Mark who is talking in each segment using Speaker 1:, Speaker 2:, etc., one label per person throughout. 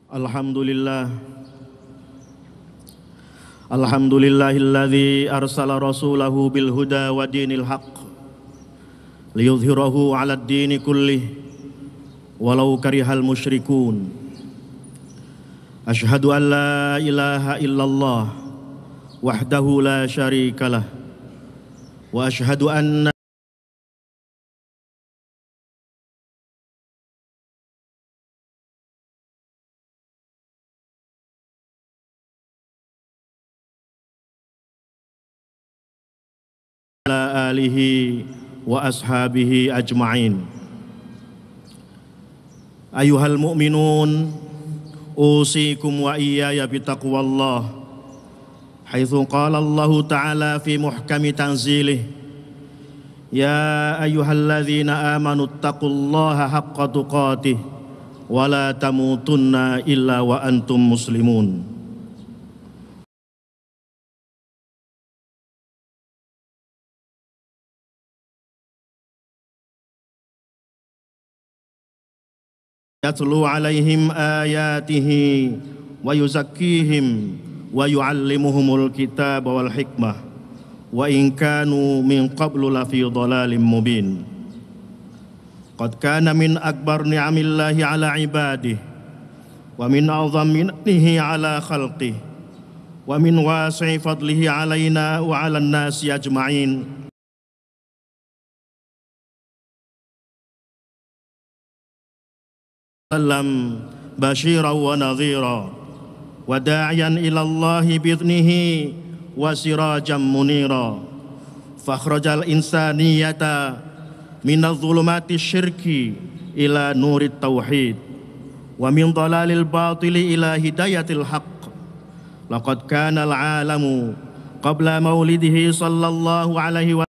Speaker 1: Alhamdulillah. Alhamdulillahilladzi arsala rasulahu bil huda wa dinil haqq liyudhhirahu 'alad dini kullih walau karihal musyrikun. Asyhadu an la ilaha illallah wahdahu la syarikalah wa asyhadu anna ala alihi wa ashabihi ajma'in. Ayuhal mu'minun, usikum wa iyaya bitaqwallah, haitsu qala Allah ta'ala fi muhkami tanzilih, ya ayyuhalladzina amanu taqullaha haqqa tuqatih wa la tamutunna illa wa antum muslimun. Yatlu alaihim ayatihi wa yuzakkihim wa yuallimuhumul kitaba wal hikmah wa in kanu min qablu lafi dhalalim mubin. Qad kana min akbar ni'amillahi ala ibadihi wa min a'zami minnihi ala khalqihi wa min wasi'i fadlihi alaina wa 'alan nasi ajma'in. Sallam basyiran wa nadhira wa da'iyan ila Allahi bi'idhnihi wa sirajan munira, fakhrajal insaniyata minadh dhulumati syirki ila nurit tauhid wa min dhalalil batili ila hidayatil haqq. Laqad kana al-'alamu qabla maulidihi sallallahu alaihi wa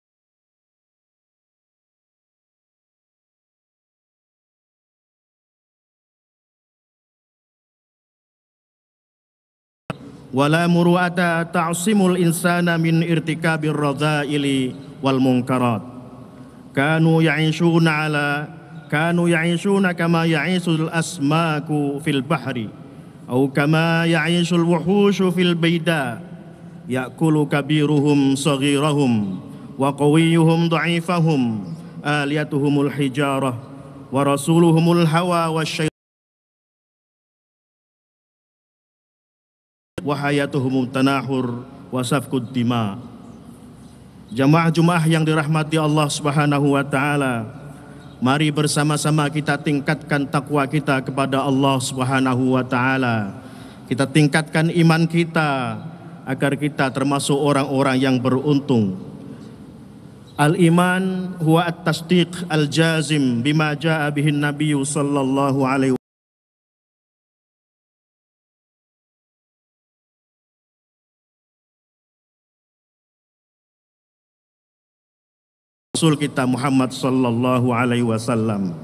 Speaker 1: wala muru'ata ta'simul insana min irtikabir radha'ili wal munkarat. Kanu ya'ishuna kama ya'isul asmaku fil bahri aw kama ya'isul wuhushu fil bayda, ya'kulu kabiruhum saghirahum wa qawiyyuhum dha'ifahum, aliyatuhumul hijarah wa rasuluhumul hawa wasyaitan wa hayatuhum tanahur wa safkud dima. Jamaah-jamaah yang dirahmati Allah Subhanahu wa taala, mari bersama-sama kita tingkatkan takwa kita kepada Allah Subhanahu wa taala. Kita tingkatkan iman kita agar kita termasuk orang-orang yang beruntung. Al-iman huwa at-tasdiq al-jazim bima jaa bihin nabiyyu sallallahu alaihi Rasul kita Muhammad sallallahu alaihi wasallam.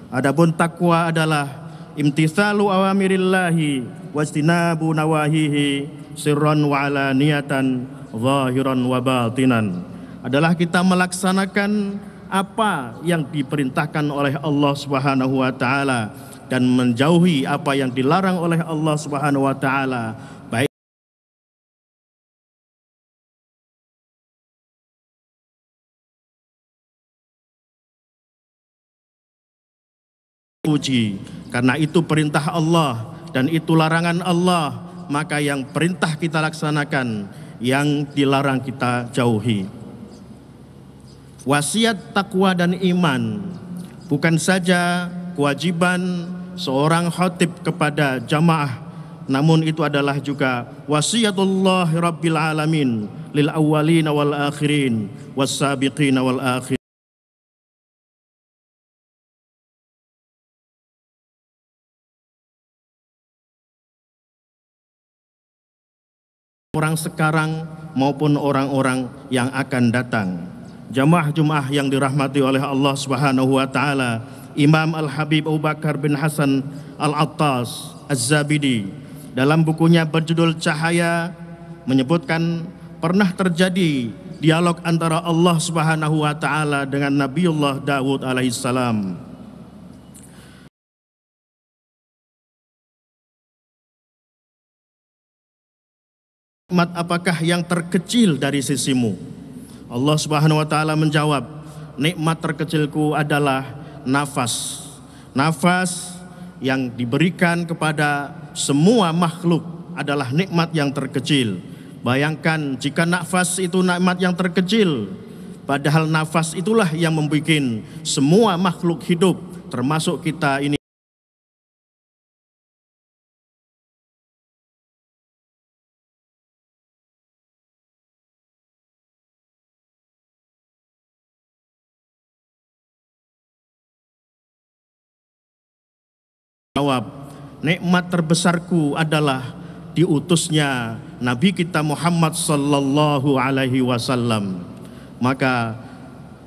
Speaker 1: Adapun takwa adalah imtithalu awamirillahi wajtinabu nawahihi sirran wa alaniyatan zahiran wa batinan. Adalah kita melaksanakan apa yang diperintahkan oleh Allah Subhanahu wa taala dan menjauhi apa yang dilarang oleh Allah Subhanahu wa taala. Puji, karena itu perintah Allah dan itu larangan Allah, maka yang perintah kita laksanakan, yang dilarang kita jauhi. Wasiat takwa dan iman bukan saja kewajiban seorang khatib kepada jamaah, namun itu adalah juga wasiatullah rabbil alamin lil awwalina wal akhirin was sabiqina wal akhirin. Orang sekarang maupun orang-orang yang akan datang. Jamaah-jamaah yang dirahmati oleh Allah Subhanahu wa taala, Imam Al-Habib Abu Bakar bin Hasan Al-Attas Az-Zabidi dalam bukunya berjudul Cahaya menyebutkan pernah terjadi dialog antara Allah Subhanahu wa taala dengan Nabiullah Daud alaihissalam. nikmat apakah yang terkecil dari sisimu? Allah Subhanahu wa taala menjawab, nikmat terkecilku adalah nafas. Nafas yang diberikan kepada semua makhluk adalah nikmat yang terkecil. Bayangkan jika nafas itu nikmat yang terkecil, padahal nafas itulah yang membuat semua makhluk hidup, termasuk kita ini. Jawab, nikmat terbesarku adalah diutusnya Nabi kita Muhammad sallallahu alaihi wasallam. Maka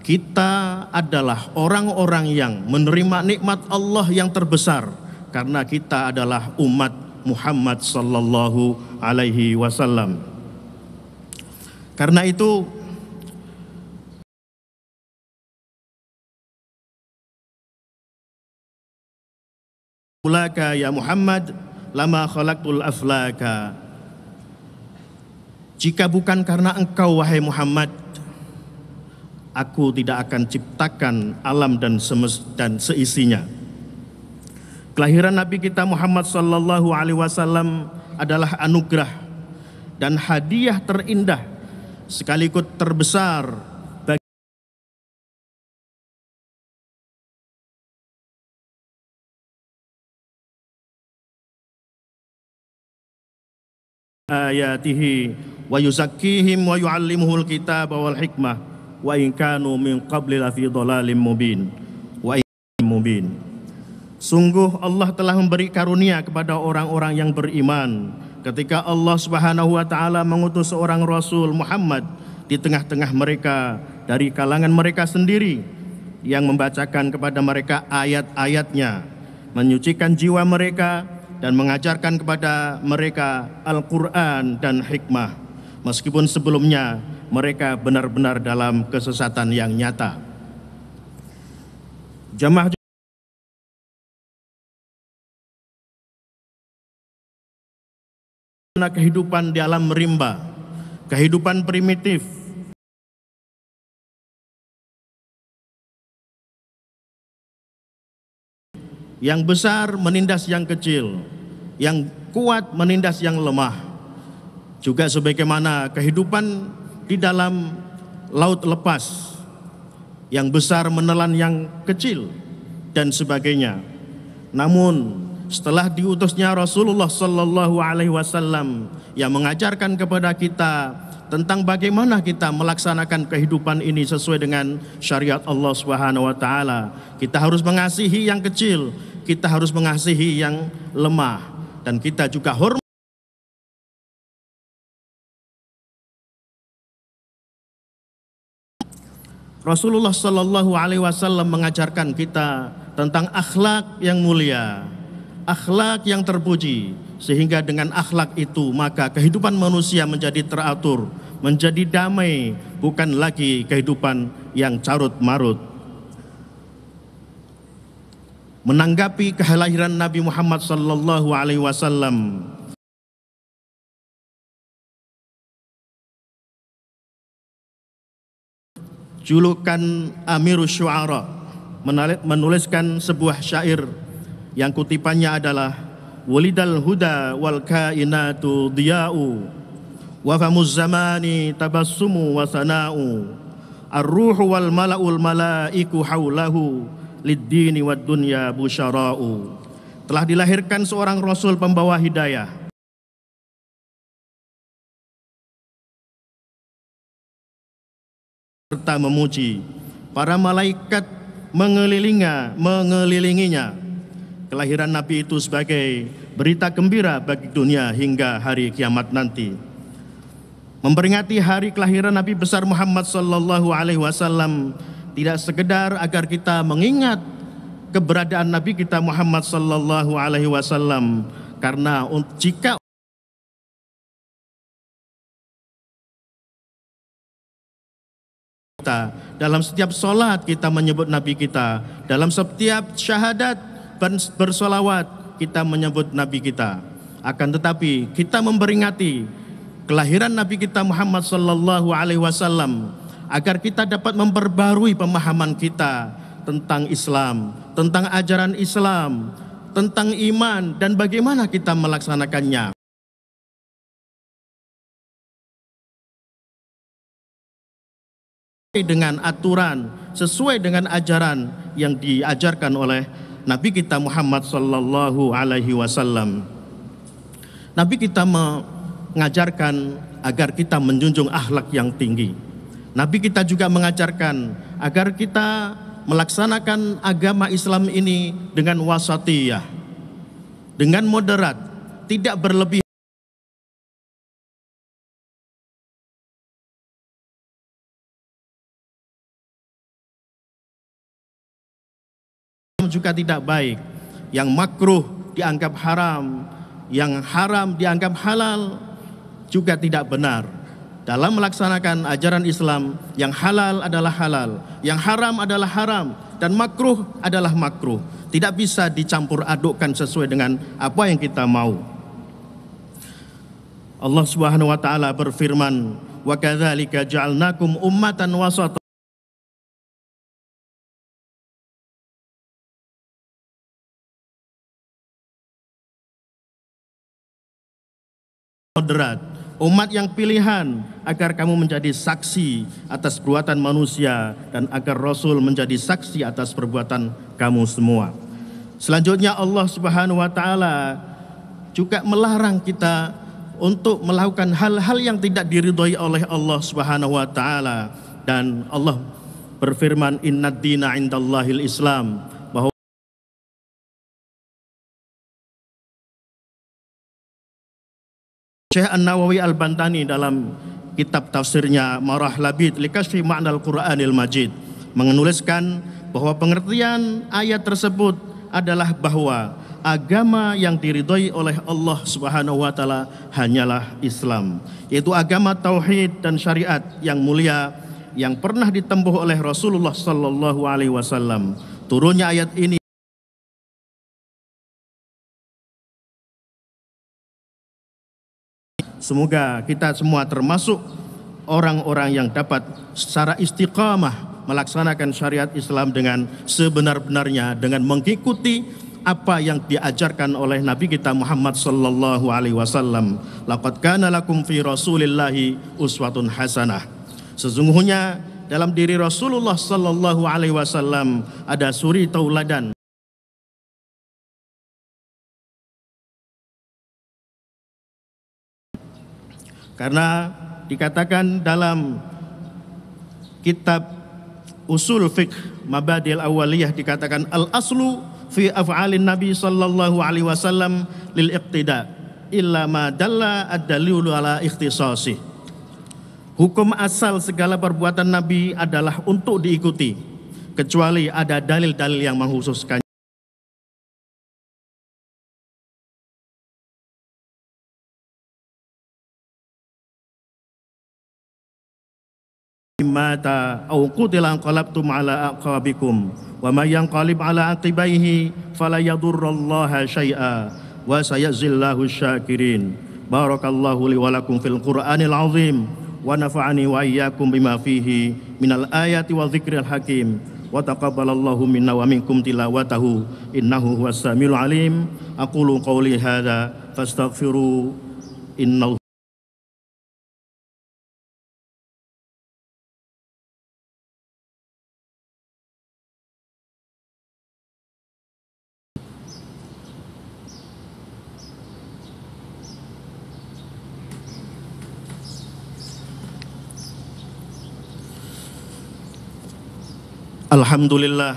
Speaker 1: kita adalah orang-orang yang menerima nikmat Allah yang terbesar karena kita adalah umat Muhammad sallallahu alaihi wasallam. Karena itu ulaka ya Muhammad lama khalaqtul aflaka. Jika bukan karena engkau wahai Muhammad, aku tidak akan ciptakan alam dan seisinya. Kelahiran Nabi kita Muhammad sallallahu alaihi wasallam adalah anugerah dan hadiah terindah sekaligus terbesar ayatihi wa yuzakkihim wa yu'allimuhul kitaba wal hikmah wa in kanu min qabli lafi dhalalim mubin wa mubin. Sungguh Allah telah memberi karunia kepada orang-orang yang beriman ketika Allah Subhanahu wa taala mengutus seorang Rasul Muhammad di tengah-tengah mereka dari kalangan mereka sendiri yang membacakan kepada mereka ayat-ayatnya, menyucikan jiwa mereka dan mengajarkan kepada mereka Al-Quran dan hikmah, meskipun sebelumnya mereka benar-benar dalam kesesatan yang nyata. Jamaah kehidupan di alam rimba, kehidupan primitif, yang besar menindas yang kecil, yang kuat menindas yang lemah. Juga sebagaimana kehidupan di dalam laut lepas, yang besar menelan yang kecil dan sebagainya. Namun setelah diutusnya Rasulullah sallallahu alaihi wasallam yang mengajarkan kepada kita tentang bagaimana kita melaksanakan kehidupan ini sesuai dengan syariat Allah Subhanahu wa taala, kita harus mengasihi yang kecil, kita harus mengasihi yang lemah, dan kita juga hormat. Rasulullah sallallahu alaihi wasallam mengajarkan kita tentang akhlak yang mulia, akhlak yang terpuji, sehingga dengan akhlak itu maka kehidupan manusia menjadi teratur, menjadi damai, bukan lagi kehidupan yang carut marut. Menanggapi kelahiran Nabi Muhammad sallallahu alaihi wasallam, julukan Amirus Syu'ara menuliskan sebuah syair yang kutipannya adalah walidal huda wal kainatu diya'u wa famuz zamani tabassumu wa sana'u ar-ruhu wal mala'ul mala'iku haulahu lid-dini wad dunya busyara'u. Telah dilahirkan seorang rasul pembawa hidayah, serta memuji. Para malaikat mengelilinginya. Kelahiran Nabi itu sebagai berita gembira bagi dunia hingga hari kiamat nanti. Memperingati hari kelahiran Nabi besar Muhammad sallallahu alaihi wasallam tidak sekedar agar kita mengingat keberadaan Nabi kita Muhammad sallallahu alaihi wasallam, karena jika dalam setiap sholat kita menyebut Nabi kita, dalam setiap syahadat bersolawat kita menyebut Nabi kita. Akan tetapi kita memperingati kelahiran Nabi kita Muhammad sallallahu alaihi wasallam, agar kita dapat memperbarui pemahaman kita tentang Islam, tentang ajaran Islam, tentang iman dan bagaimana kita melaksanakannya. Dengan aturan, sesuai dengan ajaran yang diajarkan oleh Nabi kita Muhammad sallallahu alaihi wasallam. Nabi kita mengajarkan agar kita menjunjung akhlak yang tinggi. Nabi kita juga mengajarkan agar kita melaksanakan agama Islam ini dengan wasatiyah, dengan moderat, tidak berlebihan. Juga tidak baik, yang makruh dianggap haram, yang haram dianggap halal, juga tidak benar. Dalam melaksanakan ajaran Islam, yang halal adalah halal, yang haram adalah haram, dan makruh adalah makruh. Tidak bisa dicampur adukkan sesuai dengan apa yang kita mau. Allah Subhanahu wa taala berfirman, "Wa kadzalika ja'alnakum ummatan wasata." Moderat, umat yang pilihan, agar kamu menjadi saksi atas perbuatan manusia dan agar Rasul menjadi saksi atas perbuatan kamu semua. Selanjutnya Allah Subhanahu wa taala juga melarang kita untuk melakukan hal-hal yang tidak diridhoi oleh Allah Subhanahu wa taala, dan Allah berfirman, "Innad dina 'indallahil Islam." Syekh An-Nawawi Al-Bantani dalam kitab tafsirnya Marah Labid Likashfi Ma'nal Qur'anil Majid menuliskan bahwa pengertian ayat tersebut adalah bahwa agama yang diridhoi oleh Allah Subhanahu wa taala hanyalah Islam, yaitu agama tauhid dan syariat yang mulia yang pernah ditempuh oleh Rasulullah sallallahu alaihi wasallam. Turunnya ayat ini semoga kita semua termasuk orang-orang yang dapat secara istiqamah melaksanakan syariat Islam dengan sebenar-benarnya, dengan mengikuti apa yang diajarkan oleh Nabi kita Muhammad sallallahu alaihi wasallam. Laqad kana lakum fi Rasulillahi uswatun hasanah. Sesungguhnya dalam diri Rasulullah sallallahu alaihi wasallam ada suri tauladan. Karena dikatakan dalam kitab Usul Fiqh Mabadil Awaliyah, dikatakan al-aslu fi af'alin Nabi sallallahu alaihi wasallam lil iqtida illa ma dalla ad-dalilu ala ikhtisasih. Hukum asal segala perbuatan Nabi adalah untuk diikuti kecuali ada dalil-dalil yang mengkhususkan. Mata au qutila anqalabtum ala aqabikum wa may yanqalib ala aqibaihi fala yadurrallaha syai'a wa sayajzillahu syakirin. Barakallahu li wa lakum fil Qur'anil azim wa nafa'ani wa iyyakum bima fihi minal ayati wa dzikril hakim wa taqabbalallahu minna wa minkum tilawatahu innahu huwas samiul alim. Aqulu qawli hadza fastaghfiru innahu. Alhamdulillah,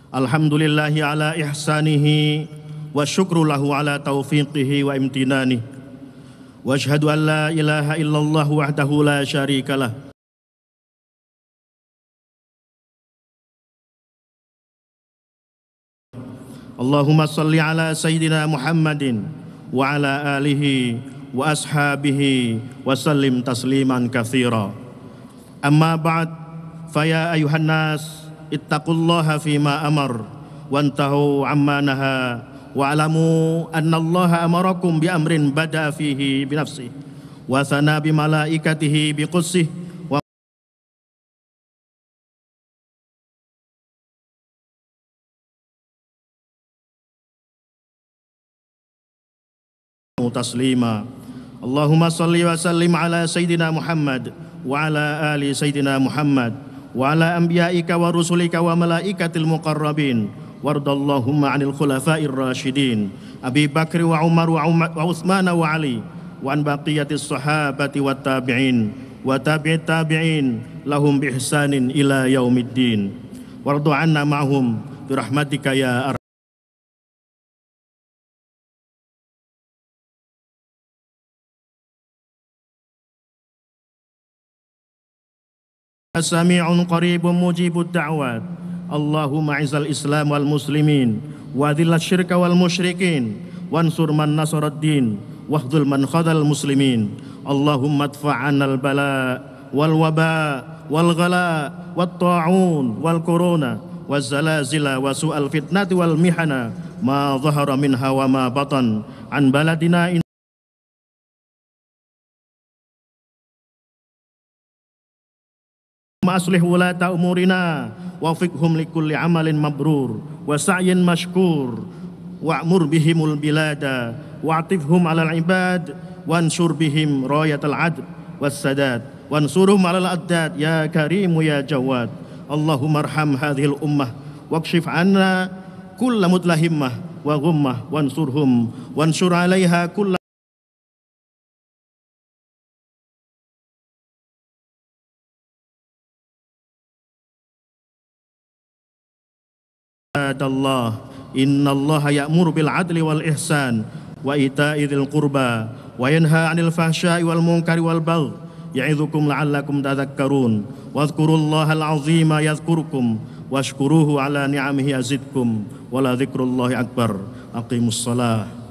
Speaker 1: alhamdulillahi ala ihsanihi wa syukru lahu ala taufiqihi wa imtinanihi wa asyhadu an la ilaha illallah wahdahu la syarikalah Allahumma salli ala sayyidina Muhammadin wa ala alihi wa ashabihi wa sallim tasliman katsira. Amma ba'd, faya ayuhan nas ittaqullaha fima amar wantahu amma naha wa alamu annallaha amarakum bi amrin bada fihi bi nafsihi wa thana bi malaikatihi bi qudsih wa taslima. Allahumma salli wa sallim ala sayyidina Muhammad wa ala ali sayyidina Muhammad wa ala anbiya'ika wa rusulika wa malaikatil muqarrabin wardallahumma 'anil khulafa'ir rasyidin Abi Bakr wa Umar wa Utsman wa Ali wa an baqiyatis sahabati wat tabi'in wa tabi'it tabi'in lahum bi ihsanin ila yaumiddin wardu 'anna ma'hum bi rahmatika ya Sami'un qaribun mujibud da'wat. Allahumma izzal islam wal muslimin wa dhillal syirka wal musyrikin wansur man nasarad din wahdul man khadal muslimin. Allahumma adfa'anal bala wal waba wal ghala wat ta'un wal corona waz zalazila wa su'al fitnati wal mihana ma dhahara minha wa ma batan an baladina aslih wulata umurina wafiqhum likulli amalin mabrur wa sa'yin mashkur wa'mur bihimul bilada wa'atifhum alal ibad wansur bihim rayatal adl wassadad wansuruhum alal addad ya karimu ya jawad. Allahumma arham hadhil ummah wakshif anna kulla mutlahimmah wa ghummah wansurhum wansur alaiha kulla Allah. Innallaha ya'muru bil adli wal ihsan wa ita'i dzil qurba wa yanha 'anil fahsya'i wal munkari wal baghi ya'idzukum la'allakum tadhakkarun wadhkurullahal 'azima yadhkurkum washkuruhu 'ala ni'amihi yazidkum wa la dzikrullahi akbar. Aqimus shalah.